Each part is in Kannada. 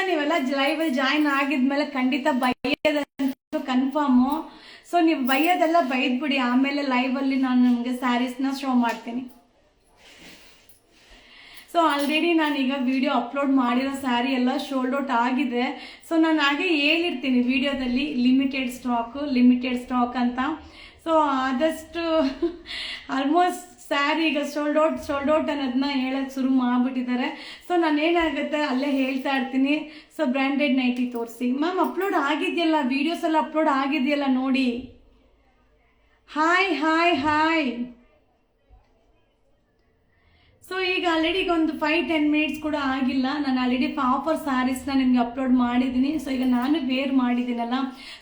ನೀವೆಲ್ಲ ಲೈವಲ್ಲಿ ಜಾಯಿನ್ ಆಗಿದ್ಮೇಲೆ ಖಂಡಿತ ಬೈಯೋದಂತೂ ಕನ್ಫರ್ಮು. ಸೊ ನೀವು ಬೈಯೋದೆಲ್ಲ ಬೈದ್ಬಿಡಿ, ಆಮೇಲೆ ಲೈವಲ್ಲಿ ನಾನು ನಿಮಗೆ ಸ್ಯಾರೀಸ್ನ ಶೋ ಮಾಡ್ತೀನಿ. ಸೊ ಆಲ್ರೆಡಿ ನಾನೀಗ ವಿಡಿಯೋ ಅಪ್ಲೋಡ್ ಮಾಡಿರೋ ಸ್ಯಾರಿ ಎಲ್ಲ ಶೋಲ್ಡ್ ಔಟ್ ಆಗಿದೆ. ಸೊ ನಾನು ಹಾಗೆ ಹೇಳಿರ್ತೀನಿ ವಿಡಿಯೋದಲ್ಲಿ ಲಿಮಿಟೆಡ್ ಸ್ಟಾಕ್ ಅಂತ. ಸೊ ಆದಷ್ಟು ಆಲ್ಮೋಸ್ಟ್ ಸ್ಯಾರಿ ಈಗ ಸೋಲ್ಡ್ ಔಟ್ ಅನ್ನೋದನ್ನ ಹೇಳಕ್ಕೆ ಶುರು ಮಾಡಿಬಿಟ್ಟಿದ್ದಾರೆ. ಸೊ ನಾನು ಏನಾಗುತ್ತೆ ಅಲ್ಲೇ ಹೇಳ್ತಾ ಇರ್ತೀನಿ. ಸೊ ಬ್ರ್ಯಾಂಡೆಡ್ ನೈಟಿ ತೋರಿಸಿ ಮ್ಯಾಮ್, ಅಪ್ಲೋಡ್ ಆಗಿದೆಯಲ್ಲ, ವೀಡಿಯೋಸ್ ಎಲ್ಲ ಅಪ್ಲೋಡ್ ಆಗಿದೆಯಲ್ಲ ನೋಡಿ. ಹಾಯ್. ಸೊ ಈಗ ಆಲ್ರೆಡಿ ಒಂದು 5-10 ಮಿನಿಟ್ಸ್ ಕೂಡ ಆಗಿಲ್ಲ. ನಾನು ಆಲ್ರೆಡಿ ಆಫರ್ ಸ್ಯಾರೀಸ್ನ ನಿಮಗೆ ಅಪ್ಲೋಡ್ ಮಾಡಿದ್ದೀನಿ. ಸೊ ಈಗ ನಾನು ವೇರ್ ಮಾಡಿದ್ದೀನಲ್ಲ,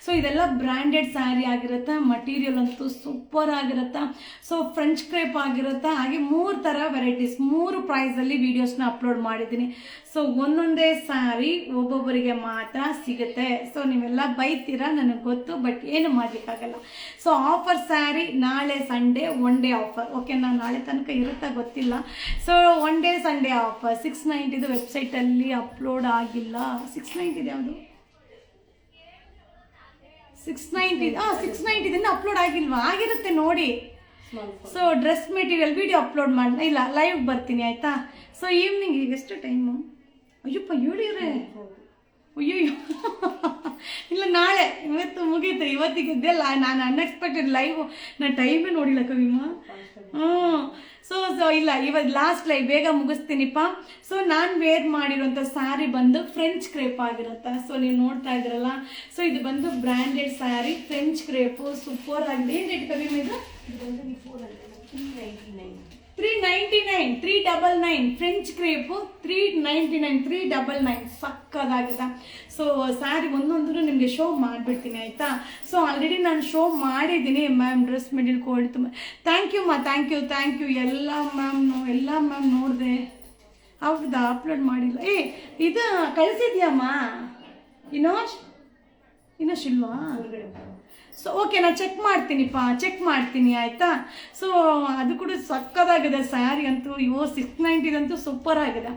ಸೊ ಇದೆಲ್ಲ ಬ್ರ್ಯಾಂಡೆಡ್ ಸ್ಯಾರಿ ಆಗಿರುತ್ತೆ. ಮಟೀರಿಯಲ್ ಅಂತೂ ಸೂಪರ್ ಆಗಿರುತ್ತೆ. ಸೊ ಫ್ರೆಂಚ್ ಕ್ರೇಪ್ ಆಗಿರುತ್ತೆ. ಹಾಗೆ 3 ಥರ ವೆರೈಟೀಸ್ 3 ಪ್ರೈಸಲ್ಲಿ ವೀಡಿಯೋಸ್ನ ಅಪ್ಲೋಡ್ ಮಾಡಿದ್ದೀನಿ. ಸೊ ಒಂದೊಂದೇ ಸ್ಯಾರಿ ಒಬ್ಬೊಬ್ಬರಿಗೆ ಮಾತ್ರ ಸಿಗುತ್ತೆ. ಸೊ ನೀವೆಲ್ಲ ಬೈತೀರಾ ನನಗೆ ಗೊತ್ತು, ಬಟ್ ಏನು ಮಾಡಲಿಕ್ಕಾಗಲ್ಲ. ಸೊ ಆಫರ್ ಸ್ಯಾರಿ ನಾಳೆ ಸಂಡೇ 1 ಡೇ ಆಫರ್. ಓಕೆ, ನಾನು ನಾಳೆ ತನಕ ಇರುತ್ತಾ ಗೊತ್ತಿಲ್ಲ. ಸೊ 1 ಡೇ ಸಂಡೇ ಆಫರ್ 690 ವೆಬ್ಸೈಟಲ್ಲಿ ಅಪ್ಲೋಡ್ ಆಗಿಲ್ಲ. 690 ಯಾವುದು 690 ಅಪ್ಲೋಡ್ ಆಗಿಲ್ವಾ? ಆಗಿರುತ್ತೆ ನೋಡಿ. So dress material video upload ಮಾಡಿ ಇಲ್ಲ, ಲೈವ್ ಬರ್ತೀನಿ ಆಯ್ತಾ. ಸೊ ಈವ್ನಿಂಗ್ ಈಗ ಎಷ್ಟು ಟೈಮು? ಅಯ್ಯಪ್ಪ ಹೇಳಿವ್ರೆ. ಅಯ್ಯೋ ಇಲ್ಲ, ನಾಳೆ ಇವತ್ತು ಮುಗೀತು. ಇವತ್ತಿಗೆ ಇದೆಲ್ಲ ನಾನು ಅನ್ಎಕ್ಸ್ಪೆಕ್ಟೆಡ್ ಲೈವ್, ನಾನು ಟೈಮೇ ನೋಡಿಲ್ಲ ಕವಿಮ. ಸೊ ಇಲ್ಲ, ಇವತ್ತು ಲಾಸ್ಟ್ ಲೈವ್ ಬೇಗ ಮುಗಿಸ್ತೀನಿಪ್ಪ. ಸೊ ನಾನು ವೇರ್ ಮಾಡಿರೋಂಥ ಸ್ಯಾರಿ ಬಂದು ಫ್ರೆಂಚ್ ಕ್ರೇಪ್ ಆಗಿರುತ್ತೆ. ಸೊ ನೀವು ನೋಡ್ತಾ ಇದ್ರಲ್ಲ, ಸೊ ಇದು ಬಂದು branded sari French crepe super ಆಗಿದೆ. ಏನು ರೇಟ್ ಕವಿಮ ಇದು? 399 ಫ್ರೆಂಚ್ ಕ್ರೇಪು 399 ಸಕ್ಕದಾಗಿದೆ. ಸೊ ಸ್ಯಾರಿ ಒಂದೊಂದು ನಿಮಗೆ ಶೋ ಮಾಡಿಬಿಡ್ತೀನಿ ಆಯಿತಾ. ಸೊ ಆಲ್ರೆಡಿ ನಾನು ಶೋ ಮಾಡಿದ್ದೀನಿ ಮ್ಯಾಮ್. ಡ್ರೆಸ್ ಮೆಟೀರಿಯಲ್ ಕ್ವಾಲಿಟಿ ತುಂಬ ಥ್ಯಾಂಕ್ ಯು ಎಲ್ಲ ಮ್ಯಾಮ್ ನೋಡಿದೆ. ಹೌದಾ, ಅಪ್ಲೋಡ್ ಮಾಡಿಲ್ಲ. ಇದು ಕಳಿಸಿದ್ಯಮ್ಮ ಇನ್ನೂ ಶಿಲ್ವಾ? ಸೊ ಓಕೆ, ನಾನು ಚೆಕ್ ಮಾಡ್ತೀನಿ ಆಯಿತಾ. ಸೊ ಅದು ಕೂಡ ಸಕ್ಕದಾಗಿದೆ ಸ್ಯಾರಿ ಅಂತೂ. 690 ಅಂತೂ ಸೂಪರ್ ಆಗಿದೆ.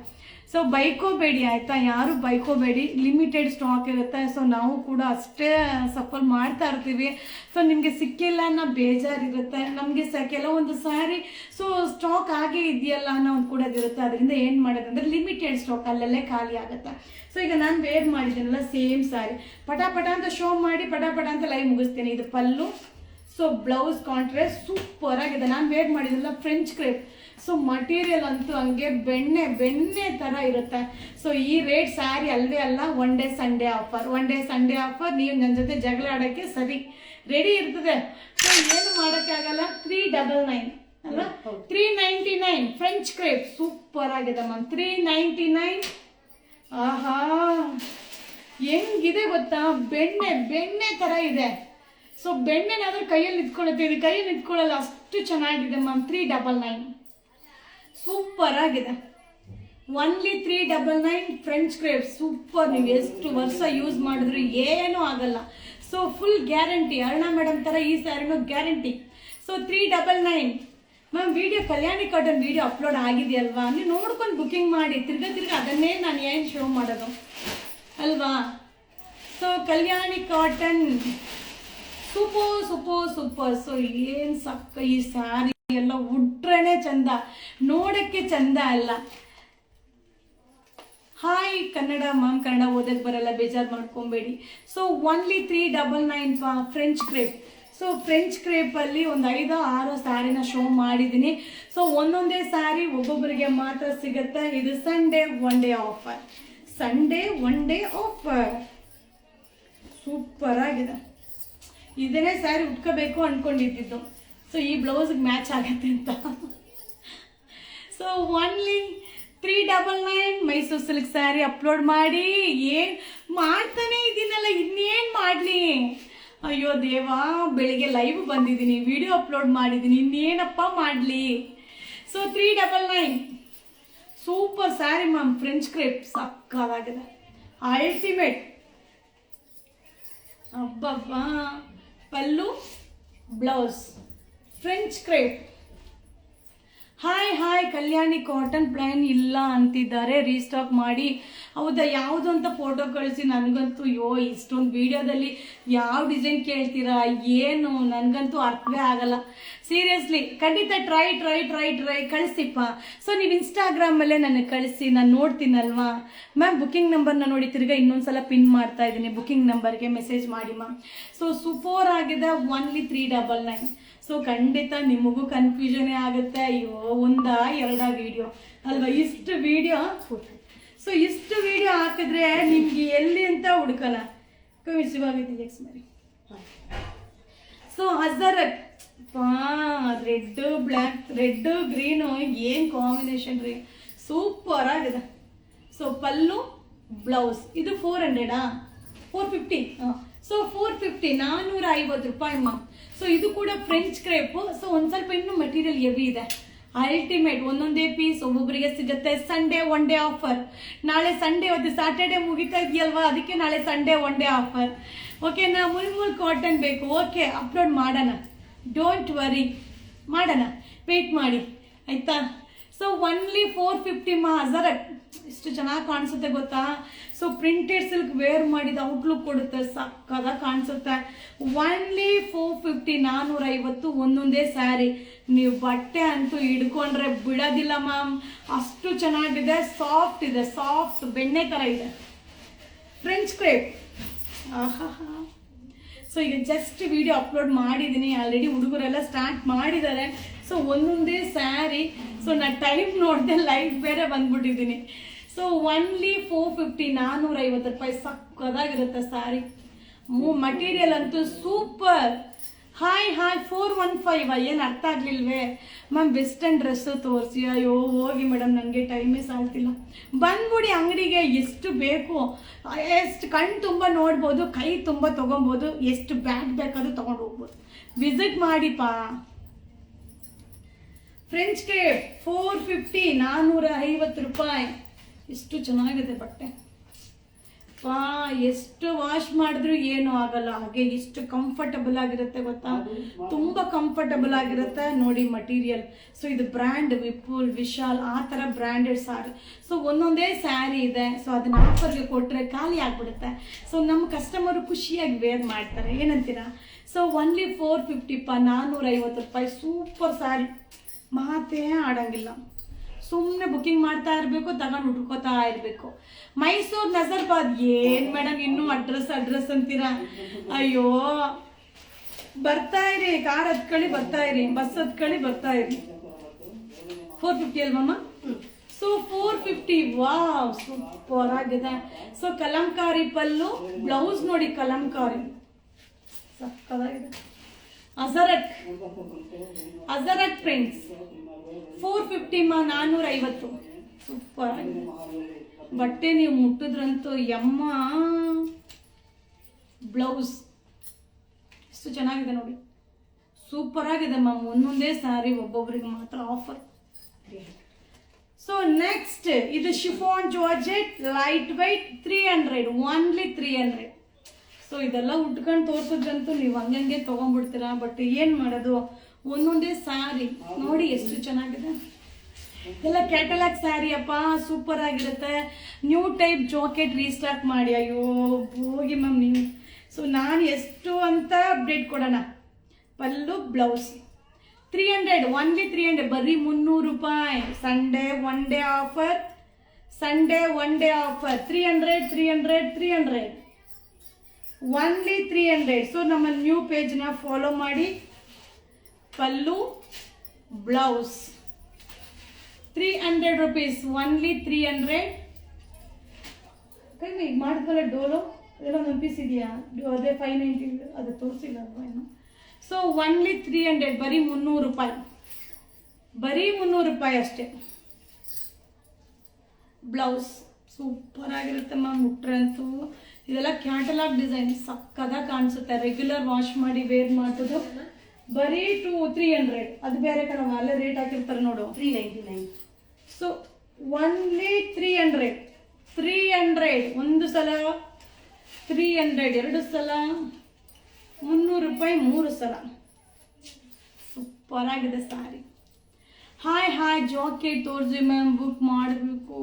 ಸೊ ಬೈಕೋಬೇಡಿ ಆಯಿತಾ, ಯಾರು ಬೈಕೋಬೇಡಿ. ಲಿಮಿಟೆಡ್ ಸ್ಟಾಕ್ ಇರುತ್ತೆ. ಸೊ ನಾವು ಕೂಡ ಅಷ್ಟೇ ಸಫರ್ ಮಾಡ್ತಾ ಇರ್ತೀವಿ. ಸೊ ನಿಮಗೆ ಸಿಕ್ಕಿಲ್ಲ ಅನ್ನೋ ಬೇಜಾರಿರುತ್ತೆ ನಮಗೆ. ಕೆಲವೊಂದು ಸ್ಯಾರಿ ಸೊ ಸ್ಟಾಕ್ ಆಗೇ ಇದೆಯಲ್ಲ ಅನ್ನೋ ಒಂದು ಕೂಡ ಇರುತ್ತೆ. ಅದರಿಂದ ಏನು ಮಾಡೋದಂದರೆ ಲಿಮಿಟೆಡ್ ಸ್ಟಾಕ್ ಅಲ್ಲಲ್ಲೇ ಖಾಲಿ ಆಗುತ್ತೆ. ಸೊ ಈಗ ನಾನು ವೇರ್ ಮಾಡಿದ್ದೀನಲ್ಲ ಸೇಮ್ ಸ್ಯಾರಿ, ಪಟ ಅಂತ ಶೋ ಮಾಡಿ ಪಟ ಅಂತ ಲೈವ್ ಮುಗಿಸ್ತೀನಿ. ಇದು ಪಲ್ಲು. ಸೊ ಬ್ಲೌಸ್ ಕಾಂಟ್ರಾಸ್ಟ್ ಸೂಪರ್ ಆಗಿದೆ. ನಾನು ವೇರ್ ಮಾಡಿದ್ನಲ್ಲ ಫ್ರೆಂಚ್ ಕ್ರೇಪ್. ಸೊ ಮಟೀರಿಯಲ್ ಅಂತೂ ಹಂಗೆ ಬೆಣ್ಣೆ ಥರ ಇರುತ್ತೆ. ಸೊ ಈ ರೇಟ್ ಸ್ಯಾರಿ ಅಲ್ಲವೇ ಅಲ್ಲ. 1 ಡೇ ಸಂಡೇ ಆಫರ್. ನೀವು ನನ್ನ ಜೊತೆ ಜಗಳ ಆಡೋಕ್ಕೆ ಸರಿ ರೆಡಿ ಇರ್ತದೆ. ಸೊ ಏನು ಮಾಡೋಕ್ಕಾಗಲ್ಲ. 399 ಅಲ್ಲ, 399 ಫ್ರೆಂಚ್ ಕ್ರೇಪ್ ಸೂಪರ್ ಆಗಿದೆ ಮ್ಯಾಮ್. 399. ಆಹಾ, ಹೆಂಗಿದೆ ಗೊತ್ತಾ? ಬೆಣ್ಣೆ ಥರ ಇದೆ. ಸೊ ಬೆಣ್ಣೆನಾದ್ರೂ ಕೈಯಲ್ಲಿ ನಿಂತ್ಕೊಳ್ಳುತ್ತೆ, ಇದು ಕೈಯಲ್ಲಿ ನಿಂತ್ಕೊಳ್ಳಲ್ಲ, ಅಷ್ಟು ಚೆನ್ನಾಗಿದೆ ಮ್ಯಾಮ್. 399 ಸೂಪರ್ ಆಗಿದೆ. Only 399 French crepe super. ನೀವು ಎಷ್ಟು ವರ್ಷ ಯೂಸ್ ಮಾಡಿದ್ರು ಏನೂ ಆಗಲ್ಲ. So full guarantee. Aruna madam ಥರ ಈ ಸ್ಯಾರಿನೂ ಗ್ಯಾರಂಟಿ. So 399 ma'am. ವಿಡಿಯೋ ಕಲ್ಯಾಣಿ ಕಾಟನ್ ವಿಡಿಯೋ ಅಪ್ಲೋಡ್ ಆಗಿದೆಯಲ್ವಾ? ನೀವು ನೋಡ್ಕೊಂಡು ಬುಕ್ಕಿಂಗ್ ಮಾಡಿ. ತಿರ್ಗಾ ಅದನ್ನೇ ನಾನು ಏನು ಶೋ ಮಾಡೋದು ಅಲ್ವಾ? ಸೊ ಕಲ್ಯಾಣಿ ಕಾಟನ್ ಸೂಪರ್. ಸೊ ಏನು ಸಕ್ಕ ಈ ಸ್ಯಾರಿ ಎಲ್ಲ ಉಟ್ರೇನೆ ಚಂದ, ನೋಡಕ್ಕೆ ಚಂದ ಅಲ್ಲ. ಹಾಯ್ ಕನ್ನಡ ಮ್ಯಾಮ್, ಕನ್ನಡ ಓದಕ್ಕೆ ಬರಲ್ಲ, ಬೇಜಾರು ಮಾಡ್ಕೊಬೇಡಿ. So only 399 French crepe. So French ಕ್ರೇಪಲ್ಲಿ ಒಂದು 5-6 ಸ್ಯಾರಿನ ಶೋ ಮಾಡಿದ್ದೀನಿ. ಸೊ ಒಂದೊಂದೇ ಸ್ಯಾರಿ ಒಬ್ಬೊಬ್ಬರಿಗೆ ಮಾತ್ರ ಸಿಗುತ್ತೆ. ಇದು ಸಂಡೇ 1 ಡೇ ಆಫರ್. ಸೂಪರ್ ಆಗಿದೆ. ಇದನ್ನೇ ಸ್ಯಾರಿ ಉಟ್ಕೋಬೇಕು ಅಂದ್ಕೊಂಡಿದ್ದು. ಸೊ ಈ ಬ್ಲೌಸ್ಗೆ ಮ್ಯಾಚ್ ಆಗತ್ತೆ ಅಂತ. So only 399 Mysuru silk sari upload ಮಾಡಿ. ಏನು ಮಾಡ್ತಾನೆ ಇದ್ದೀನಲ್ಲ, ಇನ್ನೇನು ಮಾಡಲಿ? ಅಯ್ಯೋ ದೇವಾ, ಬೆಳಿಗ್ಗೆ ಲೈವ್ ಬಂದಿದ್ದೀನಿ, ವಿಡಿಯೋ ಅಪ್ಲೋಡ್ ಮಾಡಿದ್ದೀನಿ, ಇನ್ನೇನಪ್ಪ ಮಾಡಲಿ? So 399 super sari ma'am. French crepe ಸಕ್ಕದಾಗಿದೆ, ಅಲ್ಟಿಮೇಟ್. ಅಬ್ಬಬ್ಬಾ, ಪಲ್ಲು blouse French crepe hi Kalyani cotton plain ಇಲ್ಲ ಅಂತಿದ್ದಾರೆ, ರೀಸ್ಟಾಕ್ ಮಾಡಿ. ಹೌದಾ, ಯಾವುದು ಅಂತ ಫೋಟೋ ಕಳಿಸಿ. ನನಗಂತೂ ಇಷ್ಟೊಂದು ವಿಡಿಯೋದಲ್ಲಿ ಯಾವ ಡಿಸೈನ್ ಕೇಳ್ತೀರಾ ಏನು, ನನಗಂತೂ ಅರ್ಥವೇ ಆಗಲ್ಲ ಸೀರಿಯಸ್ಲಿ. ಖಂಡಿತ ಟ್ರೈ ಕಳಿಸಿಪ್ಪ. ಸೊ ನೀವು ಇನ್ಸ್ಟಾಗ್ರಾಮಲ್ಲೇ ನನಗೆ ಕಳಿಸಿ, ನಾನು ನೋಡ್ತೀನಲ್ವಾ ಮ್ಯಾಮ್. ಬುಕಿಂಗ್ ನಂಬರ್ನ ನೋಡಿ ತಿರ್ಗಾ ಇನ್ನೊಂದ್ಸಲ ಪಿನ್ ಮಾಡ್ತಾ ಇದ್ದೀನಿ, ಬುಕಿಂಗ್ ನಂಬರ್ಗೆ ಮೆಸೇಜ್ ಮಾಡಿ ಮ್ಯಾಮ್. ಸೊ ಸೂಪರ್ ಆಗಿದೆ, ಓನ್ಲಿ 399. ಸೊ ಖಂಡಿತ ನಿಮಗೂ ಕನ್ಫ್ಯೂಷನೇ ಆಗುತ್ತೆ, ಒಂದಾ ಎರಡಾ ವಿಡಿಯೋ ಅಲ್ವಾ, ಇಷ್ಟು ವಿಡಿಯೋ. ಸೊ ಇಷ್ಟು ವಿಡಿಯೋ ಹಾಕಿದ್ರೆ ನಿಮ್ಗೆ ಎಲ್ಲಿ ಅಂತ ಹುಡ್ಕೋಣ. ಎಕ್ಸ್ ಮಾಡಿ. So Hazrat red black, red green ಏನು ಕಾಂಬಿನೇಷನ್ ರೀ, ಸೂಪರ್ ಆಗಿದೆ. ಸೊ ಪಲ್ಲು ಬ್ಲೌಸ್ ಇದು 400 450. ಸೊ 450 450 ರೂಪಾಯಿ ಮಾ. ಸೊ ಇದು ಕೂಡ ಫ್ರೆಂಚ್ ಕ್ರೇಪು. ಸೊ ಒಂದು ಸ್ವಲ್ಪ ಇನ್ನೂ ಮೆಟೀರಿಯಲ್ ಹೆವಿ ಇದೆ, ಅಲ್ಟಿಮೇಟ್. ಒಂದೊಂದೇ ಪೀಸ್ ಒಬ್ಬೊಬ್ಬರಿಗೆ ಸಿಗುತ್ತೆ. Sunday one day offer. ನಾಳೆ ಸಂಡೇ, ಇವತ್ತು ಸ್ಯಾಟರ್ಡೇ ಮುಗಿತಾ ಇದೆಯಲ್ವಾ, ಅದಕ್ಕೆ ನಾಳೆ ಸಂಡೇ ಒನ್ ಡೇ ಆಫರ್. ಓಕೆನಾ, ಮುಲ್ಮುಲ್ ಕಾಟನ್ ಬೇಕು, ಓಕೆ ಅಪ್ಲೋಡ್ ಮಾಡೋಣ, ಡೋಂಟ್ ವರಿ, ಮಾಡೋಣ, ವೆಯ್ಟ್ ಮಾಡಿ ಆಯ್ತಾ. ಸೊ ಒನ್ಲಿ 450 ಮಾ. ಹಜಾರಟ್ ಎಷ್ಟು ಚೆನ್ನಾಗಿ ಕಾಣಿಸುತ್ತೆ ಗೊತ್ತಾ. ಸೊ ಪ್ರಿಂಟೆಡ್ ಸಿಲ್ಕ್ ವೇರ್ ಮಾಡಿದ ಔಟ್ಲುಕ್ ಕೊಡುತ್ತೆ, ಸಕ್ಕದಾಗಿ ಕಾಣಿಸುತ್ತೆ. ಒನ್ಲಿ 450 450 ಒಂದೊಂದೇ ಸ್ಯಾರಿ. ನೀವು ಬಟ್ಟೆ ಅಂತೂ ಹಿಡ್ಕೊಂಡ್ರೆ ಬಿಡೋದಿಲ್ಲ ಮ್ಯಾಮ್, ಅಷ್ಟು ಚೆನ್ನಾಗಿದೆ. ಸಾಫ್ಟ್ ಇದೆ, ಸಾಫ್ಟ್ ಬೆಣ್ಣೆ ಥರ ಇದೆ. ಫ್ರೆಂಚ್ ಕ್ರೇಪ್, ಆಹಾ. ಸೊ ಈಗ ಜಸ್ಟ್ ವಿಡಿಯೋ ಅಪ್ಲೋಡ್ ಮಾಡಿದ್ದೀನಿ ಆಲ್ರೆಡಿ, ಹುಡುಗರೆಲ್ಲ ಸ್ಟಾರ್ಟ್ ಮಾಡಿದ್ದಾರೆ. ಸೊ ಒಂದೊಂದೇ ಸ್ಯಾರಿ. ಸೊ ನಾನು ಟೈಮ್ ನೋಡಿದೆ, ಲೈವ್ ಬೇರೆ ಬಂದ್ಬಿಟ್ಟಿದ್ದೀನಿ. ಸೊ ಒನ್ಲಿ 450 450 ರೂಪಾಯಿ, ಸಕ್ಕದಾಗಿರುತ್ತೆ ಸ್ಯಾರಿ. ಮಟೀರಿಯಲ್ ಅಂತೂ ಸೂಪರ್. ಹಾಯ್ 415. ಏನು ಅರ್ಥ ಆಗ್ಲಿಲ್ವೇ ಮ್ಯಾಮ್? ವೆಸ್ಟರ್ನ್ ಡ್ರೆಸ್ಸು ತೋರಿಸಿ. ಅಯ್ಯೋ ಹೋಗಿ ಮೇಡಮ್, ನನಗೆ ಟೈಮೇ ಸಾಲ್ತಿಲ್ಲ. ಬಂದ್ಬಿಡಿ ಅಂಗಡಿಗೆ, ಎಷ್ಟು ಬೇಕು ಎಷ್ಟು ಕಣ್ಣು ತುಂಬ ನೋಡ್ಬೋದು, ಕೈ ತುಂಬ ತೊಗೊಬೋದು, ಎಷ್ಟು ಬ್ಯಾಗ್ ಬೇಕಾದ್ರೂ ತೊಗೊಂಡು ಹೋಗ್ಬೋದು. ವಿಸಿಟ್ ಮಾಡಿಪಾ. ಫ್ರೆಂಚ್ ಕೇಪ್ 450 450 ರೂಪಾಯಿ. ಎಷ್ಟು ಚೆನ್ನಾಗಿದೆ ಬಟ್ಟೆ ಎಷ್ಟು ವಾಶ್ ಮಾಡಿದ್ರು ಏನು ಆಗಲ್ಲ, ಹಾಗೆ ಎಷ್ಟು ಕಂಫರ್ಟಬಲ್ ಆಗಿರುತ್ತೆ ಗೊತ್ತಾ, ತುಂಬ ಕಂಫರ್ಟಬಲ್ ಆಗಿರುತ್ತೆ ನೋಡಿ ಮಟೀರಿಯಲ್. ಸೊ ಇದು ಬ್ರ್ಯಾಂಡ್ ವಿಪುಲ್, ವಿಶಾಲ್, ಆ ಥರ ಬ್ರ್ಯಾಂಡೆಡ್ ಸ್ಯಾರಿ. ಸೊ ಒಂದೊಂದೇ ಸ್ಯಾರಿ ಇದೆ. ಸೊ ಅದನ್ನ ಆಫರ್ಗೆ ಕೊಟ್ಟರೆ ಖಾಲಿ ಆಗಿಬಿಡುತ್ತೆ. ಸೊ ನಮ್ಮ ಕಸ್ಟಮರು ಖುಷಿಯಾಗಿ ವೇರ್ ಮಾಡ್ತಾರೆ, ಏನಂತೀರಾ. ಸೊ ಒನ್ಲಿ 450 450 ರೂಪಾಯಿ. ಸೂಪರ್ ಸ್ಯಾರಿ, ಮಾತೇ ಆಡಂಗಿಲ್ಲ. ಸುಮ್ಮನೆ ಬುಕ್ಕಿಂಗ್ ಮಾಡ್ತಾ ಇರಬೇಕು, ತಗೊಂಡು ಹುಡ್ಕೋತಾ ಇರಬೇಕು. ಮೈಸೂರು ನಜರ್ಬಾದ್. ಏನು ಮೇಡಮ್ ಇನ್ನೂ ಅಡ್ರೆಸ್ ಅಂತೀರಾ? ಅಯ್ಯೋ ಬರ್ತಾ ಇರಿ, ಕಾರ್ ಹತ್ಕೊಳ್ಳಿ ಬರ್ತಾ ಇರಿ, ಬಸ್ ಹತ್ಕೊಳ್ಳಿ ಬರ್ತಾ ಇರಿ. 450 ಅಲ್ವಮ್ಮ? ಸೊ 450. ವಾವ್, ಸೂಪರ್ ಆಗಿದೆ. ಸೊ ಕಲಂಕಾರಿ ಪಲ್ಲು, ಬ್ಲೌಸ್ ನೋಡಿ ಕಲಂಕಾರಿ, ಸಕ್ಕದಾಗಿದೆ. ಅಜರಕ್ ಪ್ರಿಂಟ್ಸ್ 450 450. ಸೂಪರ್ ಆಗಿದೆ ಬಟ್ಟೆ. ನೀವು ಮುಟ್ಟಿದ್ರಂತೂ ಯಮ್ಮ. ಬ್ಲೌಸ್ ಎಷ್ಟು ಚೆನ್ನಾಗಿದೆ ನೋಡಿ, ಸೂಪರ್ ಆಗಿದೆ ಮ್ಯಾಮ್. ಒಂದೊಂದೇ ಸ್ಯಾರಿ ಒಬ್ಬೊಬ್ರಿಗೆ ಮಾತ್ರ ಆಫರ್. ಸೊ ನೆಕ್ಸ್ಟ್ ಇದು chiffon georgette light white 300, only 300. So ಇದೆಲ್ಲ ಉಟ್ಕೊಂಡು ತೋರ್ಸಿದ್ರಂತೂ ನೀವು ಹಂಗಂಗೆ ತೊಗೊಂಡ್ಬಿಡ್ತೀರಾ. ಬಟ್ ಏನು ಮಾಡೋದು, ಒಂದೊಂದೇ ಸ್ಯಾರಿ ನೋಡಿ ಎಷ್ಟು ಚೆನ್ನಾಗಿದೆ. ಎಲ್ಲ ಕ್ಯಾಟಲಾಗ್ ಸ್ಯಾರಿ ಅಪ್ಪ, ಸೂಪರ್ ಆಗಿರುತ್ತೆ. ನ್ಯೂ ಟೈಪ್ ಜಾಕೆಟ್ ರೀಸ್ಟಾಕ್ ಮಾಡಿ. ಅಯ್ಯೋ ಹೋಗಿ ಮ್ಯಾಮ್ ನೀವು. ಸೊ ನಾನು ಎಷ್ಟು ಅಂತ ಅಪ್ಡೇಟ್ ಕೊಡೋಣ. ಪಲ್ಲು ಬ್ಲೌಸ್ 300, ಓನ್ಲಿ 300, ಬರೀ 300 ರೂಪಾಯಿ. Sunday one day offer, 300 only 300. So ನಮ್ಮ ನ್ಯೂ ಪೇಜ್ನ ಫಾಲೋ ಮಾಡಿ. ಪಲ್ಲು ಬ್ಲೌಸ್ 300 ರೂಪೀಸ್, ಓನ್ಲಿ 300. ಕೈ ಈಗ ಮಾಡಿದ್ವಲ್ಲ ಡೋಲೋ, ಎಲ್ಲ ಒಂದು ಪೀಸ್ ಇದೆಯಾ? ಅದೇ 590, ಅದು ತೋರಿಸಿಲ್ಲ ಅಲ್ವಾ ಏನು. ಸೊ ಓನ್ಲಿ 300, ಬರೀ 300 ರೂಪಾಯಿ, ಬರೀ 300 ರೂಪಾಯಿ ಅಷ್ಟೇ. ಬ್ಲೌಸ್ ಸೂಪರ್ ಆಗಿರುತ್ತೆ ಮ್ಯಾಮ್, ಮುಟ್ರಂತೂ. ಇದೆಲ್ಲ ಕ್ಯಾಟಲಾಗ್ ಡಿಸೈನ್, ಸಕ್ಕದಾಗಿ ಕಾಣಿಸುತ್ತೆ. ರೆಗ್ಯುಲರ್ ವಾಶ್ ಮಾಡಿ ವೇರ್ ಮಾಡೋದು. ಬರೀ 300. ಅದು ಬೇರೆ ಕಡೆ ಅಲ್ಲೇ ರೇಟ್ ಹಾಕಿರ್ತಾರೆ ನೋಡು, 399. So only 300. ಒಂದು ಸಲ 300, ಎರಡು ಸಲ 300 ರೂಪಾಯಿ, 3 ಸಲ. ಸೂಪರ್ ಆಗಿದೆ ಸ್ಯಾರಿ. ಹಾಯ್ ಜಾಕೆಟ್ ತೋರಿಸಿ ಮ್ಯಾಮ್, ಬುಕ್ ಮಾಡಬೇಕು.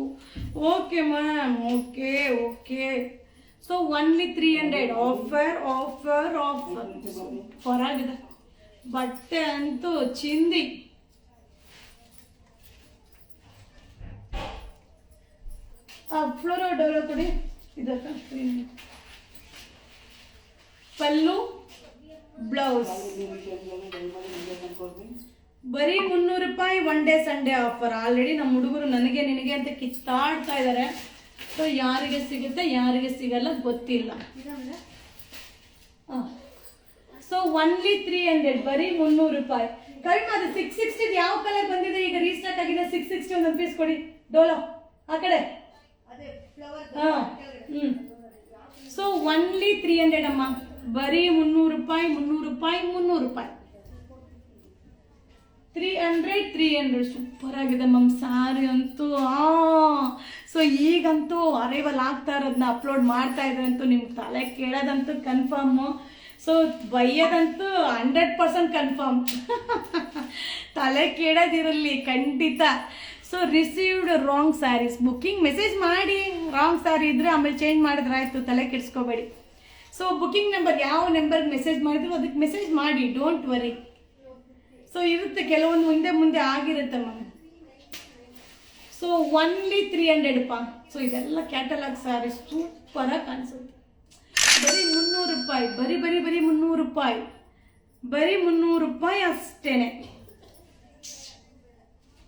Okay ma'am, okay. So only 300 offer. ಹೊರಗಿದೆ ಬಟ್ಟೆ ಅಂತೂ ಚಿಂದಿ. ಫ್ಲೋರೋ ಡೋರೋ ಕೊಡಿ. ಇದಕ್ಕ ಪಲ್ಲು ಬ್ಲೌಸ್ ಬರೀ 300 ರೂಪಾಯಿ. One day Sunday offer. Already ನಮ್ಮ ಹುಡುಗರು ನನಗೆ ನಿನಗೆ ಅಂತ ಕಿತ್ತಾಡ್ತಾ ಇದ್ದಾರೆ. ಸೊ ಯಾರಿಗೆ ಸಿಗುತ್ತೆ ಯಾರಿಗೆ ಸಿಗಲ್ಲ ಗೊತ್ತಿಲ್ಲ. ಸೊ ಒನ್ಲಿ 300, ಬರೀ 300 ರೂಪಾಯಿ. ಕಡಿಮೆ ಅದು 660 ಯಾವ ಕಲರ್ ಬಂದಿದೆ ಈಗ ರೀಸ್ಟಾಕ್ ಆಗಿದೆ. 660 ಒಂದು ಪೀಸ್ ಕೊಡಿ. ಡೋಲೋ ಆ ಕಡೆ. ಸೊ ಒನ್ಲಿ 300 ಅಮ್ಮ, ಬರೀ 300 ರೂಪಾಯಿ. 300 ಸೂಪರ್ ಆಗಿದೆ ಮ್ಯಾಮ್ ಸ್ಯಾರಿ ಅಂತೂ. ಸೊ ಈಗಂತೂ ಅರೈವಲ್ ಆಗ್ತಾ ಇರೋದನ್ನ ಅಪ್ಲೋಡ್ ಮಾಡ್ತಾ ಇದ್ರೆ ಅಂತೂ ನಿಮ್ಗೆ ತಲೆ ಕೇಳೋದಂತೂ ಕನ್ಫರ್ಮು. ಸೊ ಬೈಯೋದಂತೂ 100% ಕನ್ಫರ್ಮ್. ತಲೆ ಕೇಳೋದಿರಲಿ ಖಂಡಿತ. So received wrong saris booking message ಮಾಡಿ. ರಾಂಗ್ ಸ್ಯಾರಿ ಇದ್ರೆ ಆಮೇಲೆ ಚೇಂಜ್ ಮಾಡಿದ್ರೆ ಆಯಿತು, ತಲೆ ಕೆಡಿಸ್ಕೋಬೇಡಿ. ಸೊ ಬುಕ್ಕಿಂಗ್ ನಂಬರ್ ಯಾವ ನಂಬರ್ಗೆ ಮೆಸೇಜ್ ಮಾಡಿದ್ರು ಅದಕ್ಕೆ ಮೆಸೇಜ್ ಮಾಡಿ, ಡೋಂಟ್ ವರಿ. ಸೊ ಇರುತ್ತೆ ಕೆಲವೊಂದು ಮುಂದೆ ಆಗಿರುತ್ತೆ ಮ್ಯಾಮ್. ಸೊ ಒನ್ಲಿ 300 ಪಾ. ಸೊ ಇದೆಲ್ಲ ಕ್ಯಾಟಲಾಗ್ ಸ್ಯಾರಿ ಸೂಪರಾಗಿ ಕಾಣಿಸುತ್ತೆ. ಬರೀ 300 ರೂಪಾಯಿ. ಬರೀ 300 ರೂಪಾಯಿ. ಬರೀ 300 ರೂಪಾಯಿ ಅಷ್ಟೇನೆ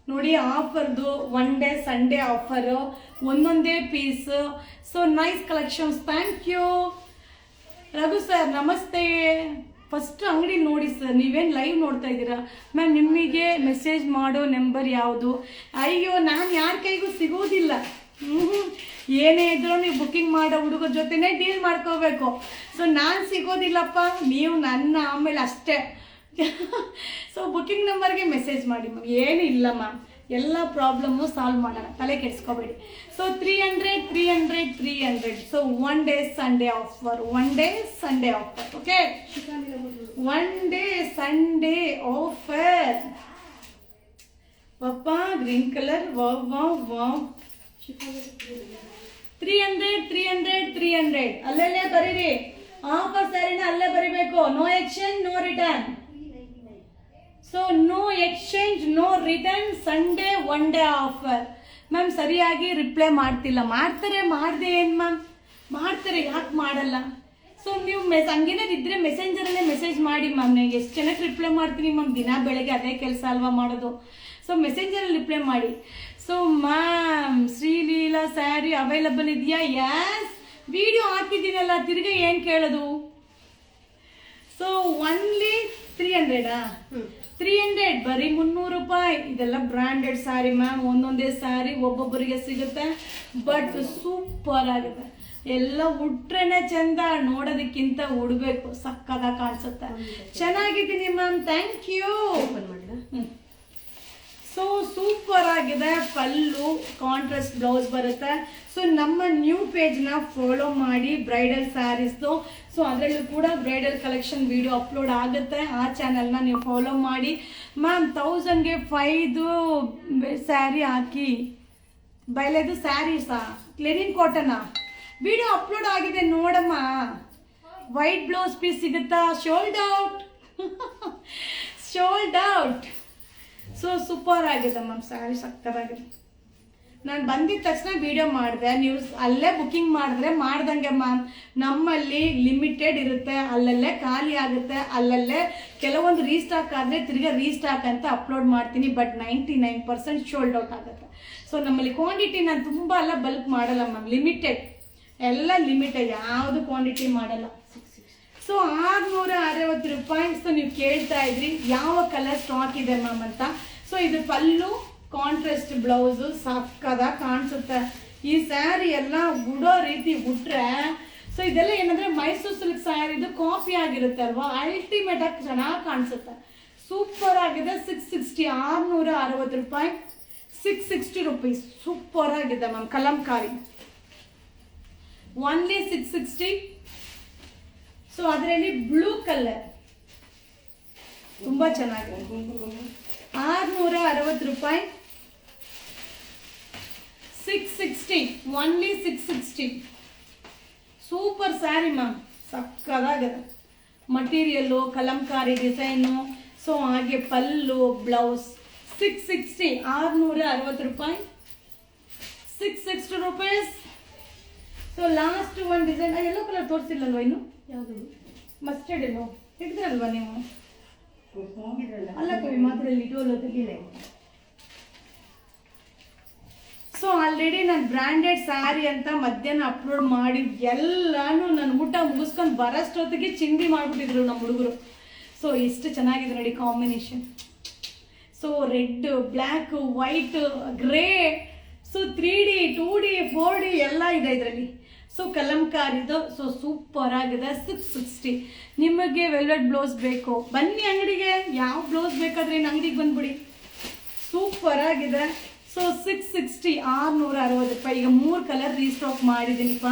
ನೋಡಿ. ಆಫರ್ದು ಒನ್ ಡೇ ಸಂಡೇ ಆಫರು, ಒಂದೊಂದೇ piece. So nice collections. Thank you Raghu sir, ನಮಸ್ತೆ. ಫಸ್ಟ್ ಅಂಗಡಿ ನೋಡಿ ಸರ್, ನೀವೇನು ಲೈವ್ ನೋಡ್ತಾ ಇದ್ದೀರಾ ಮ್ಯಾಮ್? ನಿಮಗೆ ಮೆಸೇಜ್ ಮಾಡೋ ನಂಬರ್ ಯಾವುದು? ಅಯ್ಯೋ, ನಾನು ಯಾರ ಕೈಗೂ ಸಿಗೋದಿಲ್ಲ. ಏನೇ ಇದ್ರೂ ನೀವು ಬುಕ್ಕಿಂಗ್ ಮಾಡೋ ಹುಡುಗರ ಜೊತೆನೇ ಡೀಲ್ ಮಾಡ್ಕೋಬೇಕು. ಸೊ ನಾನು ಸಿಗೋದಿಲ್ಲಪ್ಪ, ನೀವು ನನ್ನ ಆಮೇಲೆ ಅಷ್ಟೇ. ಸೊ ಬುಕ್ಕಿಂಗ್ ನಂಬರ್ಗೆ ಮೆಸೇಜ್ ಮಾಡಿ ಮ್ಯಾಮ್, ಏನು ಇಲ್ಲ ಮ್ಯಾಮ್, ಎಲ್ಲ ಪ್ರಾಬ್ಲಮ್ಮು ಸಾಲ್ವ್ ಮಾಡೋಣ, ತಲೆ ಕೆಡಿಸ್ಕೋಬೇಡಿ. So 300. So one day Sunday offer. Okay, one day Sunday offer. ಪಪ್ಪ ಗ್ರೀನ್ ಕಲರ್. ವಾವ್ 300. ಅಲ್ಲೇ ಬರೀರಿ. ಆಫರ್ ಸ್ಯಾರಿನ ಅಲ್ಲೇ ಬರಿಬೇಕು. No exchange, no return. So no exchange, no return. Sunday one day offer. Ma'am ಸರಿಯಾಗಿ ರಿಪ್ಲೈ ಮಾಡ್ತಿಲ್ಲ. ಮಾಡದೆ ಏನು ಮ್ಯಾಮ್? ಮಾಡ್ತಾರೆ, ಯಾಕೆ ಮಾಡಲ್ಲ? ಸೊ ನೀವು ಹಂಗೇನಾದ್ರು ಇದ್ರೆ ಮೆಸೆಂಜರಲ್ಲೇ ಮೆಸೇಜ್ ಮಾಡಿ ಮ್ಯಾಮ್. ನನಗೆ ಎಷ್ಟು ಜನಕ್ಕೆ ರಿಪ್ಲೈ ಮಾಡ್ತೀನಿ ಮ್ಯಾಮ್, ದಿನ ಬೆಳಗ್ಗೆ ಅದೇ ಕೆಲಸ ಅಲ್ವಾ ಮಾಡೋದು. ಸೊ ಮೆಸೆಂಜರಲ್ಲಿ ರಿಪ್ಲೈ ಮಾಡಿ. So ma'am Sreeleela sari available ಇದೆಯಾ? ಯಸ್, ವಿಡಿಯೋ ಹಾಕಿದ್ದೀನಲ್ಲ, ತಿರ್ಗಿ ಏನು ಕೇಳೋದು? So only 300. ಬರೀ 300 ರೂಪಾಯಿ. ಇದೆಲ್ಲ ಬ್ರ್ಯಾಂಡೆಡ್ ಸ್ಯಾರಿ ಮ್ಯಾಮ್. ಒಂದೊಂದೇ ಸ್ಯಾರಿ ಒಬ್ಬೊಬ್ಬರಿಗೆ ಸಿಗುತ್ತೆ, ಬಟ್ ಸೂಪರ್ ಆಗುತ್ತೆ. ಎಲ್ಲ ಉಟ್ರೇನೆ ಚಂದ, ನೋಡೋದಕ್ಕಿಂತ ಉಡ್ಬೇಕು, ಸಕ್ಕದಾಗಿ ಕಾಣಿಸುತ್ತೆ. ಚೆನ್ನಾಗಿದ್ದೀನಿ ma'am, thank you. So super ಆಗಿದೆ. ಪಲ್ಲು ಕಾಂಟ್ರಾಸ್ಟ್ ಬ್ಲೌಸ್ ಬರುತ್ತೆ. ಸೊ ನಮ್ಮ ನ್ಯೂ ಪೇಜ್ನ ಫಾಲೋ ಮಾಡಿ, ಬ್ರೈಡಲ್ ಸ್ಯಾರೀಸ್ದು. ಸೊ ಅದರಲ್ಲೂ ಕೂಡ ಬ್ರೈಡಲ್ ಕಲೆಕ್ಷನ್ ವಿಡಿಯೋ ಅಪ್ಲೋಡ್ ಆಗುತ್ತೆ. ಆ ಚಾನಲ್ನ ನೀವು ಫಾಲೋ ಮಾಡಿ ಮ್ಯಾಮ್. 1000ಗೆ 5 ಸ್ಯಾರಿ ಹಾಕಿ ಬಯಲೆದು ಸ್ಯಾರೀಸಾ, ಲೆನಿನ್ ಕಾಟನಾ? ವಿಡಿಯೋ ಅಪ್ಲೋಡ್ ಆಗಿದೆ ನೋಡಮ್ಮ. ವೈಟ್ ಬ್ಲೌಸ್ ಪೀಸ್ ಸಿಗುತ್ತಾ? ಶೋಲ್ಡ್ ಔಟ್. ಸೊ ಸೂಪರ್ ಆಗಿದೆ ಮ್ಯಾಮ್, ಸ್ಯಾರಿ ಸಕ್ಕತ್ತಾಗಿದೆ. ನಾನು ಬಂದಿದ್ದ ತಕ್ಷಣ ವಿಡಿಯೋ ಮಾಡಿದೆ. ನೀವು ಅಲ್ಲೇ ಬುಕ್ಕಿಂಗ್ ಮಾಡಿದ್ರೆ ಮಾಡ್ದಂಗೆ ಮ್ಯಾಮ್. ನಮ್ಮಲ್ಲಿ ಲಿಮಿಟೆಡ್ ಇರುತ್ತೆ, ಅಲ್ಲಲ್ಲೇ ಖಾಲಿ ಆಗುತ್ತೆ, ಅಲ್ಲಲ್ಲೇ ಕೆಲವೊಂದು ರೀಸ್ಟಾಕ್ ಆದರೆ ತಿರ್ಗಾ ರೀಸ್ಟಾಕ್ ಅಂತ ಅಪ್ಲೋಡ್ ಮಾಡ್ತೀನಿ. ಬಟ್ 99% ಶೋಲ್ಡ್ ಔಟ್ ಆಗುತ್ತೆ. ಸೊ ನಮ್ಮಲ್ಲಿ ಕ್ವಾಂಟಿಟಿ ನಾನು ತುಂಬ ಎಲ್ಲ ಬಲ್ಕ್ ಮಾಡಲ್ಲ ಮ್ಯಾಮ್, ಲಿಮಿಟೆಡ್, ಎಲ್ಲ ಲಿಮಿಟೆಡ್, ಯಾವುದು ಕ್ವಾಂಟಿಟಿ ಮಾಡಲ್ಲ. ಸೊ 660 ರೂಪಾಯಿ. ಸೊ ನೀವು ಕೇಳ್ತಾ ಇದ್ರಿ ಯಾವ ಕಲರ್ ಸ್ಟಾಕ್ ಇದೆ ಮ್ಯಾಮ್ ಅಂತ. ಸೊ ಇದು ಪಲ್ಲು, ಕಾಂಟ್ರಾಸ್ಟ್ ಬ್ಲೌಸು, ಸಕ್ಕದಾಗಿ ಕಾಣಿಸುತ್ತೆ. ಈ ಸ್ಯಾರಿ ಎಲ್ಲ ಉಡೋ ರೀತಿ ಉಟ್ರೆ, ಸೊ ಇದೆಲ್ಲ ಏನಂದ್ರೆ ಮೈಸೂರು ಸಿಲ್ಕ್ ಸ್ಯಾರಿದು ಕಾಪಿ ಆಗಿರುತ್ತೆ ಅಲ್ವಾ, ಅಲ್ಟಿಮೇಟ್ ಆಗಿ ಚೆನ್ನಾಗಿ ಕಾಣಿಸುತ್ತೆ. ಸೂಪರ್ ಆಗಿದೆ. 660, 660 ರೂಪಾಯಿ, 660 ರುಪೀಸ್. ಸೂಪರ್ ಆಗಿದೆ ಮ್ಯಾಮ್, ಕಲಂಕಾರಿ. ಒನ್ಲಿ 660. ಸೊ ಅದರಲ್ಲಿ ಬ್ಲೂ ಕಲರ್ ತುಂಬಾ ಚೆನ್ನಾಗಿದೆ. 660 ರೂಪಾಯಿ. 660, ಓನ್ಲಿ 660. ಸೂಪರ್ ಸ್ಯಾರಿ ಮ್ಯಾಮ್, ಸಕ್ಕದಾಗಿದೆ. ಮಟೀರಿಯಲ್ಲು, ಕಲಂಕಾರಿ ಡಿಸೈನು, ಸೊ ಹಾಗೆ ಪಲ್ಲು, ಬ್ಲೌಸ್. 660, 660 ರೂಪಾಯಿ. 660 rupees. ಸೊ ಲಾಸ್ಟ್ ಒಂದು ಡಿಸೈನ್, ಎಲ್ಲೋ ಕಲರ್ ತೋರಿಸಿಲ್ಲಲ್ವ ಇನ್ನು? ಯಾವುದು? ಮಸ್ಟರ್ಡ್ ಎಲ್ಲೋ ಹಿಡಿದ್ರಲ್ವಾ ನೀವು? ಅಲ್ಲ ಕವಿ ಮಾತ್ರ ಇಟೋಲೋ ತೆಗಿಲ್ಲ. ಸೊ ಆಲ್ರೆಡಿ ನಾನು ಬ್ರ್ಯಾಂಡೆಡ್ ಸ್ಯಾರಿ ಅಂತ ಮಧ್ಯಾಹ್ನ ಅಪ್ಲೋಡ್ ಮಾಡಿ ಎಲ್ಲಾನು ನಾನು ಊಟ ಮುಗಿಸ್ಕೊಂಡು ಬರೋಷ್ಟೊತ್ತಿಗೆ ಚಿಂದಿ ಮಾಡಿಬಿಟ್ಟಿದ್ರು ನಮ್ಮ ಹುಡುಗರು. ಸೊ ಎಷ್ಟು ಚೆನ್ನಾಗಿದೆ ನೋಡಿ combination. So red, black, white, grey, so 3D, 2D, 4D ಎಲ್ಲ ಇದೆ ಇದರಲ್ಲಿ. ಸೊ ಕಲಂಕಾರಿದು. ಸೊ ಸೂಪರ್ ಆಗಿದೆ. 660. ನಿಮಗೆ ವೆಲ್ವೆಟ್ ಬ್ಲೌಸ್ ಬೇಕು ಬನ್ನಿ ಅಂಗಡಿಗೆ, ಯಾವ ಬ್ಲೌಸ್ ಬೇಕಾದ್ರೆ ಇನ್ನು ಅಂಗಡಿಗೆ ಬಂದ್ಬಿಡಿ. ಸೂಪರ್ ಆಗಿದೆ. ಸೊ 660, 660 ರೂಪಾಯಿ. ಈಗ 3 ಕಲರ್ ರೀಸ್ಟಾಕ್ ಮಾಡಿದ್ದೀನಿಪ್ಪ.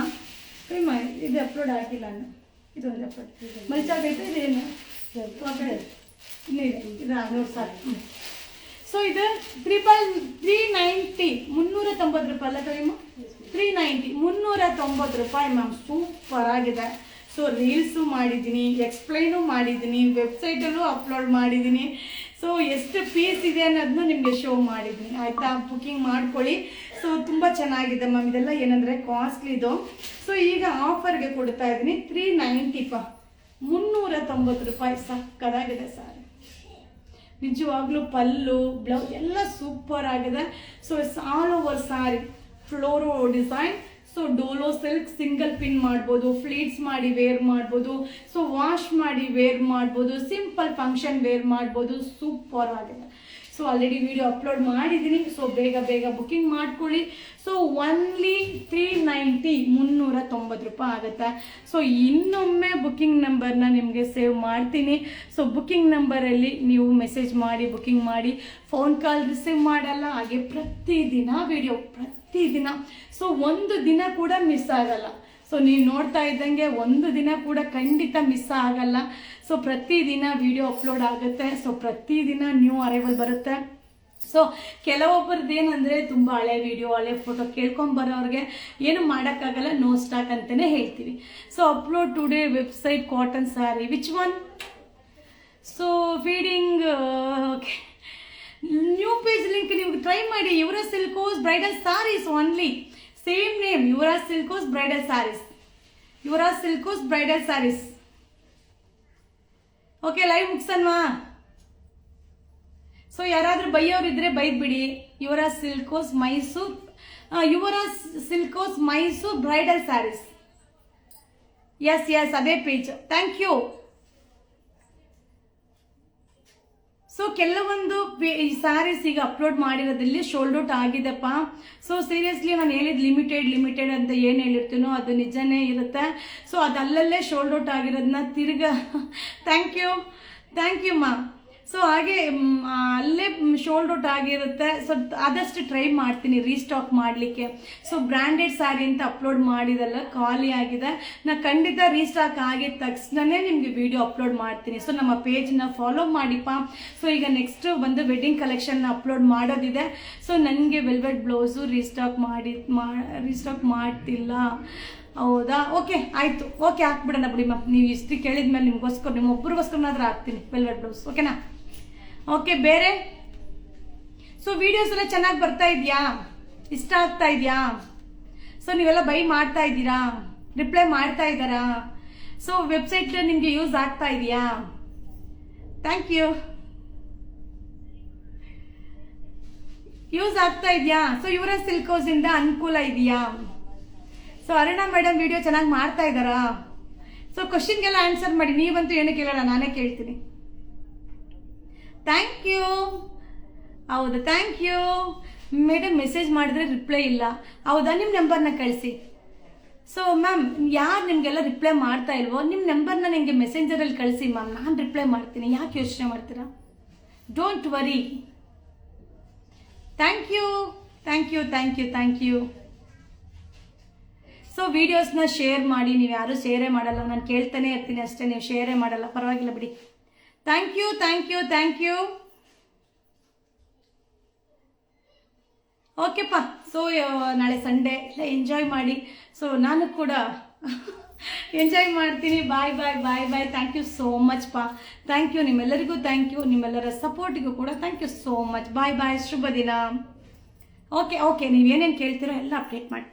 ಇದು ಅಪ್ಲೋಡ್ ಆಗಿಲ್ಲ ನಾನು, ಇದೊಂದು ಅಪ್ಲೋಡ್ ಮಲ್ಚಾಗೈತೆ. ಇದೇನು ಇನ್ನಿದೆ, ಇದು ನೋಡಿ ಸಾಕು. ಸೊ ಇದು 390, 390 ರೂಪಾಯಿ ಅಲ್ಲ ಕಡಿಮೆ? 390, 390 ರೂಪಾಯಿ ಮ್ಯಾಮ್. ಸೂಪರ್ ಆಗಿದೆ. ಸೊ ರೀಲ್ಸು ಮಾಡಿದ್ದೀನಿ, ಎಕ್ಸ್ಪ್ಲೈನು ಮಾಡಿದ್ದೀನಿ, ವೆಬ್ಸೈಟಲ್ಲೂ ಅಪ್ಲೋಡ್ ಮಾಡಿದ್ದೀನಿ. ಸೊ ಎಷ್ಟು ಪೀಸ್ ಇದೆ ಅನ್ನೋದನ್ನ ನಿಮಗೆ ಶೋ ಮಾಡಿದ್ದೀನಿ, ಆಯಿತಾ? ಬುಕ್ಕಿಂಗ್ ಮಾಡ್ಕೊಳ್ಳಿ. ಸೊ ತುಂಬ ಚೆನ್ನಾಗಿದೆ ಮ್ಯಾಮ್. ಇದೆಲ್ಲ ಏನಂದರೆ ಕಾಸ್ಟ್ಲಿದು. ಸೊ ಈಗ ಆಫರ್ಗೆ ಕೊಡ್ತಾ ಇದ್ದೀನಿ 390 ಪಾ, 390 ರೂಪಾಯಿ. ಸಕ್ಕದಾಗಿದೆ ಸಾರಿ, ನಿಜವಾಗ್ಲೂ. ಪಲ್ಲು, ಬ್ಲೌಸ್ ಎಲ್ಲ ಸೂಪರ್ ಆಗಿದೆ. So all over sari fluoro design. So Dolo silk, single pin ಮಾಡ್ಬೋದು, ಫ್ಲೀಟ್ಸ್ ಮಾಡಿ ವೇರ್ ಮಾಡ್ಬೋದು, ಸೊ ವಾಶ್ ಮಾಡಿ ವೇರ್ ಮಾಡ್ಬೋದು, ಸಿಂಪಲ್ ಫಂಕ್ಷನ್ ವೇರ್ ಮಾಡ್ಬೋದು. ಸೂಪರ್ ಆಗಿದೆ. ಸೊ ಆಲ್ರೆಡಿ ವಿಡಿಯೋ ಅಪ್ಲೋಡ್ ಮಾಡಿದ್ದೀನಿ. ಸೊ ಬೇಗ ಬೇಗ ಬುಕ್ಕಿಂಗ್ ಮಾಡ್ಕೊಳ್ಳಿ. ಸೊ ಓನ್ಲಿ 390, 390 ರೂಪಾಯಿ ಆಗುತ್ತೆ. ಸೊ ಇನ್ನೊಮ್ಮೆ ಬುಕ್ಕಿಂಗ್ ನಂಬರ್ನ ನಿಮಗೆ ಸೇವ್ ಮಾಡ್ತೀನಿ. ಸೊ ಬುಕ್ಕಿಂಗ್ ನಂಬರಲ್ಲಿ ನೀವು ಮೆಸೇಜ್ ಮಾಡಿ ಬುಕ್ಕಿಂಗ್ ಮಾಡಿ. ಫೋನ್ ಕಾಲ್ ರಿಸೀವ್ ಮಾಡಲ್ಲ. ಹಾಗೆ ಪ್ರತಿದಿನ ವಿಡಿಯೋ, ಪ್ರತಿದಿನ. ಸೊ ಒಂದು ದಿನ ಕೂಡ ಮಿಸ್ ಆಗಲ್ಲ. ಸೊ ನೀವು ನೋಡ್ತಾ ಇದ್ದಂಗೆ ಒಂದು ದಿನ ಕೂಡ ಖಂಡಿತ ಮಿಸ್ ಆಗಲ್ಲ. ಸೊ ಪ್ರತಿದಿನ ವಿಡಿಯೋ ಅಪ್ಲೋಡ್ ಆಗುತ್ತೆ. ಸೊ ಪ್ರತಿದಿನ ನ್ಯೂ ಅರೈವಲ್ ಬರುತ್ತೆ. ಸೊ ಕೆಲವೊಬ್ಬರದ್ದು ಏನಂದರೆ ತುಂಬ ಹಳೆ ವಿಡಿಯೋ, ಹಳೆ ಫೋಟೋ ಕೇಳ್ಕೊಂಬರೋರಿಗೆ ಏನು ಮಾಡೋಕ್ಕಾಗಲ್ಲ, ನೋ ಸ್ಟಾಕ್ ಅಂತಲೇ ಹೇಳ್ತೀವಿ. So upload today website cotton sari, which one? So feeding, okay. New page link ನೀವು ಟ್ರೈ ಮಾಡಿ. Yuvraj Silkos bridal saris only, same name, Yuvraj Silkos bridal saris, Yuvraj Silkos bridal saris. Okay, live ಮುಗಿಸನ್ವಾ? ಸೊ ಯಾರಾದರೂ ಬೈಯೋರಿದ್ರೆ ಬೈದ್ಬಿಡಿ. Yuvraj Silkos Mysore, Yuvraj Silkos Mysore bridal saris. Yes yes, ಅದೇ ಪೇಜ್. Thank you. ಸೊ ಕೆಲವೊಂದು ಈ ಸ್ಯಾರೀಸ್ ಈಗ ಅಪ್ಲೋಡ್ ಮಾಡಿರೋದ್ರಲ್ಲಿ ಶೋಲ್ಡ್ ಔಟ್ ಆಗಿದೆಪ್ಪ. ಸೊ ಸೀರಿಯಸ್ಲಿ ನಾನು ಹೇಳಿದ ಲಿಮಿಟೆಡ್ ಅಂತ ಏನು ಹೇಳಿರ್ತೀನೋ ಅದು ನಿಜನೇ ಇರುತ್ತೆ. ಸೊ ಅದು ಅಲ್ಲಲ್ಲೇ ಶೋಲ್ಡ್ ಔಟ್ ಆಗಿರೋದನ್ನ ತಿರ್ಗಾ ಥ್ಯಾಂಕ್ ಯು ಮಾ. ಸೊ ಹಾಗೆ ಅಲ್ಲೇ ಶೋಲ್ಡ್ ಔಟ್ ಆಗಿರುತ್ತೆ. ಸೊ ಆದಷ್ಟು ಟ್ರೈ ಮಾಡ್ತೀನಿ ರೀಸ್ಟಾಕ್ ಮಾಡಲಿಕ್ಕೆ. ಸೊ ಬ್ರ್ಯಾಂಡೆಡ್ ಸ್ಯಾರಿ ಅಂತ ಅಪ್ಲೋಡ್ ಮಾಡಿದೆಲ್ಲ ಖಾಲಿ ಆಗಿದೆ. ನಾ ಖಂಡಿತ ರೀಸ್ಟಾಕ್ ಆಗಿದ ತಕ್ಷಣವೇ ನಿಮಗೆ ವಿಡಿಯೋ ಅಪ್ಲೋಡ್ ಮಾಡ್ತೀನಿ. ಸೊ ನಮ್ಮ ಪೇಜ್ನ ಫಾಲೋ ಮಾಡಿಪ್ಪ. ಸೊ ಈಗ ನೆಕ್ಸ್ಟ್ ಬಂದು ವೆಡ್ಡಿಂಗ್ ಕಲೆಕ್ಷನ್ನ ಅಪ್ಲೋಡ್ ಮಾಡೋದಿದೆ. ಸೊ ನನಗೆ ವೆಲ್ವೆಟ್ ಬ್ಲೌಸು ರೀಸ್ಟಾಕ್ ಮಾಡ್ತಿಲ್ಲ. ಹೌದಾ? ಓಕೆ, ಆಯಿತು. ಓಕೆ, ಹಾಕ್ಬಿಡೋಣ ಬಿಡಿ ಮ್ಯಾಮ್. ನೀವು ಇಷ್ಟು ಕೇಳಿದ್ಮೇಲೆ ನಿಮಗೋಸ್ಕರ, ನಿಮ್ಮೊಬ್ಬರಿಗೋಸ್ಕರನಾದ್ರೂ ಹಾಕ್ತೀನಿ ವೆಲ್ವೆಟ್ ಬ್ಲೌಸ್. ಓಕೆನಾ? ಓಕೆ, ಬೇರೆ? ಸೊ ವಿಡಿಯೋಸ್ ಎಲ್ಲ ಚೆನ್ನಾಗಿ ಬರ್ತಾ ಇದೆಯಾ? ಇಷ್ಟ ಆಗ್ತಾ ಇದೆಯಾ? ಸೊ ನೀವೆಲ್ಲ ಬೈ ಮಾಡ್ತಾ ಇದ್ದೀರಾ? ರಿಪ್ಲೈ ಮಾಡ್ತಾ ಇದ್ದಾರಾ? ಸೊ ವೆಬ್ಸೈಟ್ ನಿಮಗೆ ಯೂಸ್ ಆಗ್ತಾ ಇದೆಯಾ? Thank you. ಯೂಸ್ ಆಗ್ತಾ ಇದೆಯಾ? ಸೊ ಯುವರಾಜ್ ಸಿಲ್ಕೋಸ್ ಇಂದ ಅನುಕೂಲ ಇದೆಯಾ? ಸೊ ಅರುಣಾ ಮೇಡಮ್ ವಿಡಿಯೋ ಚೆನ್ನಾಗಿ ಮಾಡ್ತಾ ಇದ್ದಾರಾ? ಸೊ ಕ್ವಶನ್ಗೆಲ್ಲ ಆನ್ಸರ್ ಮಾಡಿ. ನೀವಂತೂ ಏನು ಕೇಳಲ್ಲ, ನಾನೇ ಕೇಳ್ತೀನಿ. Thank you. ಹೌದಾ? Thank you madam. ಮೆಸೇಜ್ ಮಾಡಿದ್ರೆ ರಿಪ್ಲೈ ಇಲ್ಲ. ಹೌದಾ? ನಿಮ್ಮ ನಂಬರ್ನ ಕಳಿಸಿ. ಸೊ ಮ್ಯಾಮ್, ಯಾರು ನಿಮಗೆಲ್ಲ ರಿಪ್ಲೈ ಮಾಡ್ತಾ ಇಲ್ವೋ ನಿಮ್ಮ ನಂಬರ್ನ ನಿಮಗೆ ಮೆಸೆಂಜರಲ್ಲಿ ಕಳಿಸಿ ಮ್ಯಾಮ್, ನಾನು ರಿಪ್ಲೈ ಮಾಡ್ತೀನಿ. ಯಾಕೆ ಯೋಚನೆ ಮಾಡ್ತೀರಾ? Don't worry. Thank you. So ವಿಡಿಯೋಸ್ನ ಶೇರ್ ಮಾಡಿ. ನೀವು ಯಾರು ಶೇರೇ ಮಾಡಲ್ಲ, ನಾನು ಕೇಳ್ತಾನೆ ಇರ್ತೀನಿ ಅಷ್ಟೇ, ನೀವು ಶೇರೇ ಮಾಡಲ್ಲ. ಪರವಾಗಿಲ್ಲ ಬಿಡಿ. Thank you. ಓಕೆಪ್ಪ. ಸೊ ನಾಳೆ ಸಂಡೇ ಎಲ್ಲ ಎಂಜಾಯ್ ಮಾಡಿ. ಸೊ ನಾನು ಕೂಡ ಎಂಜಾಯ್ ಮಾಡ್ತೀನಿ. Bye bye bye bye. Thank you so much ಪಾ. ಥ್ಯಾಂಕ್ ಯು, ನಿಮ್ಮೆಲ್ಲರಿಗೂ ಥ್ಯಾಂಕ್ ಯು, ನಿಮ್ಮೆಲ್ಲರ ಸಪೋರ್ಟಿಗೂ ಕೂಡ thank you so much. Bye bye, ಶುಭ ದಿನ. ಓಕೆ, ನೀವೇನೇನು ಕೇಳ್ತೀರೋ ಎಲ್ಲ ಅಪ್ಡೇಟ್ ಮಾಡಿ.